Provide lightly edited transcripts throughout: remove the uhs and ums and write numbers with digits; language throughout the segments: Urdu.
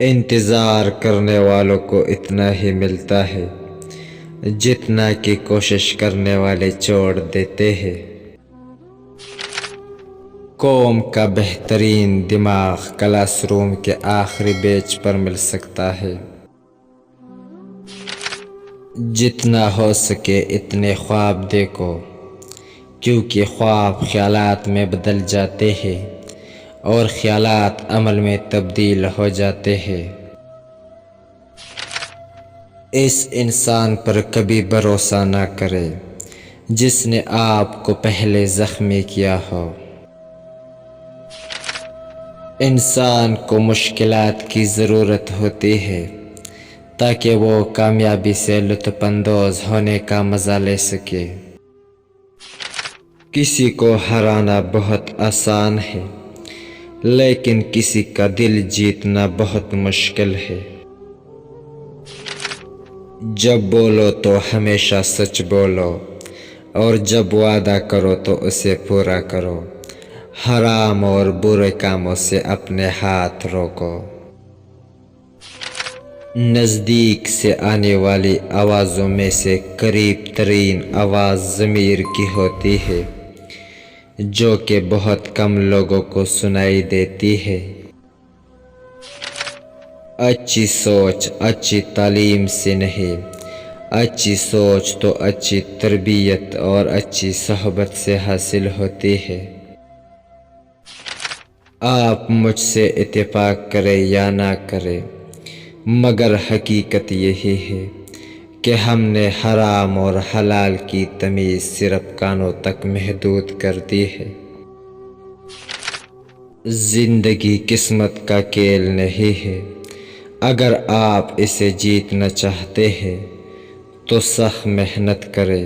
انتظار کرنے والوں کو اتنا ہی ملتا ہے جتنا کہ کوشش کرنے والے چھوڑ دیتے ہیں۔ قوم کا بہترین دماغ کلاس روم کے آخری بیچ پر مل سکتا ہے۔ جتنا ہو سکے اتنے خواب دیکھو، کیونکہ خواب خیالات میں بدل جاتے ہیں اور خیالات عمل میں تبدیل ہو جاتے ہیں۔ اس انسان پر کبھی بھروسہ نہ کرے جس نے آپ کو پہلے زخمی کیا ہو۔ انسان کو مشکلات کی ضرورت ہوتی ہے تاکہ وہ کامیابی سے لطف اندوز ہونے کا مزہ لے سکے۔ کسی کو ہرانا بہت آسان ہے، لیکن کسی کا دل جیتنا بہت مشکل ہے۔ جب بولو تو ہمیشہ سچ بولو، اور جب وعدہ کرو تو اسے پورا کرو۔ حرام اور برے کاموں سے اپنے ہاتھ روکو۔ نزدیک سے آنے والی آوازوں میں سے قریب ترین آواز ضمیر کی ہوتی ہے، جو کہ بہت کم لوگوں کو سنائی دیتی ہے۔ اچھی سوچ اچھی تعلیم سے نہیں، اچھی سوچ تو اچھی تربیت اور اچھی صحبت سے حاصل ہوتی ہے۔ آپ مجھ سے اتفاق کریں یا نہ کریں، مگر حقیقت یہی ہے کہ ہم نے حرام اور حلال کی تمیز صرف کانوں تک محدود کر دی ہے۔ زندگی قسمت کا کھیل نہیں ہے، اگر آپ اسے جیتنا چاہتے ہیں تو سخت محنت کریں۔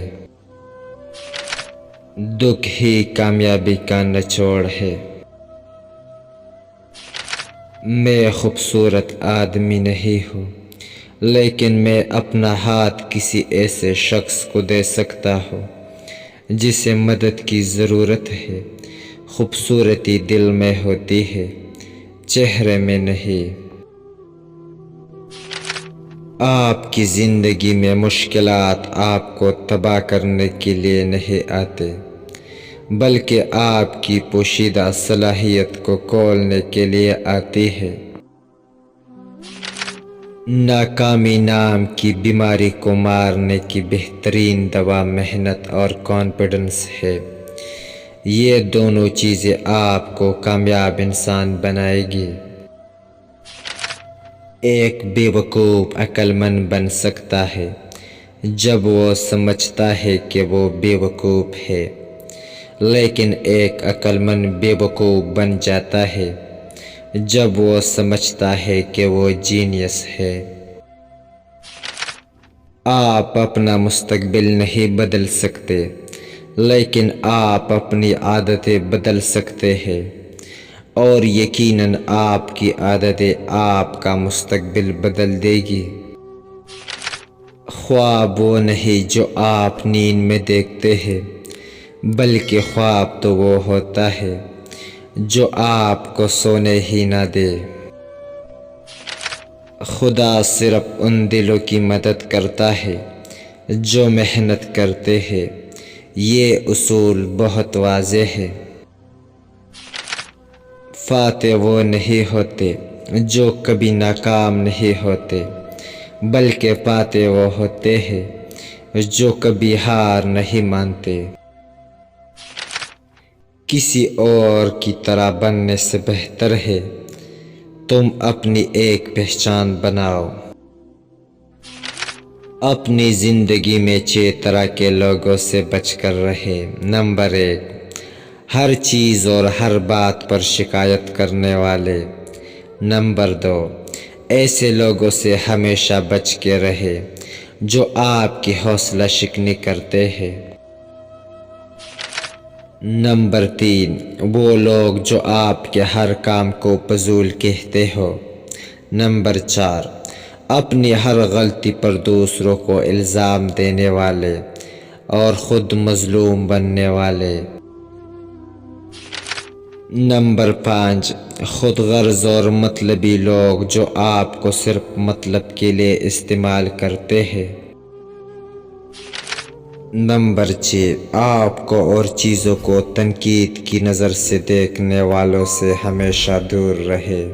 دکھ ہی کامیابی کا نچوڑ ہے۔ میں خوبصورت آدمی نہیں ہوں، لیکن میں اپنا ہاتھ کسی ایسے شخص کو دے سکتا ہوں جسے مدد کی ضرورت ہے۔ خوبصورتی دل میں ہوتی ہے، چہرے میں نہیں۔ آپ کی زندگی میں مشکلات آپ کو تباہ کرنے کے لیے نہیں آتے، بلکہ آپ کی پوشیدہ صلاحیت کو کھولنے کے لیے آتی ہے۔ ناکامی نام کی بیماری کو مارنے کی بہترین دوا محنت اور کانفیڈنس ہے۔ یہ دونوں چیزیں آپ کو کامیاب انسان بنائے گی۔ ایک بے وقوف عقل مند بن سکتا ہے جب وہ سمجھتا ہے کہ وہ بے وقوف ہے، لیکن ایک عقل مند بے وقوف بن جاتا ہے جب وہ سمجھتا ہے کہ وہ جینیس ہے۔ آپ اپنا مستقبل نہیں بدل سکتے، لیکن آپ اپنی عادتیں بدل سکتے ہیں، اور یقیناً آپ کی عادتیں آپ کا مستقبل بدل دے گی۔ خواب وہ نہیں جو آپ نیند میں دیکھتے ہیں، بلکہ خواب تو وہ ہوتا ہے جو آپ کو سونے ہی نہ دے۔ خدا صرف ان دلوں کی مدد کرتا ہے جو محنت کرتے ہیں۔ یہ اصول بہت واضح ہے۔ فاتح وہ نہیں ہوتے جو کبھی ناکام نہیں ہوتے، بلکہ فاتح وہ ہوتے ہیں جو کبھی ہار نہیں مانتے۔ کسی اور کی طرح بننے سے بہتر ہے تم اپنی ایک پہچان بناؤ۔ اپنی زندگی میں 6 طرح کے لوگوں سے بچ کر رہے۔ نمبر 1، ہر چیز اور ہر بات پر شکایت کرنے والے۔ نمبر 2، ایسے لوگوں سے ہمیشہ بچ کے رہے جو آپ کی حوصلہ شکنی کرتے ہیں۔ نمبر 3، وہ لوگ جو آپ کے ہر کام کو فضول کہتے ہو۔ نمبر 4، اپنی ہر غلطی پر دوسروں کو الزام دینے والے اور خود مظلوم بننے والے۔ نمبر 5، خود غرض اور مطلبی لوگ جو آپ کو صرف مطلب کے لیے استعمال کرتے ہیں۔ نمبر 6، آپ کو اور چیزوں کو تنقید کی نظر سے دیکھنے والوں سے ہمیشہ دور رہے۔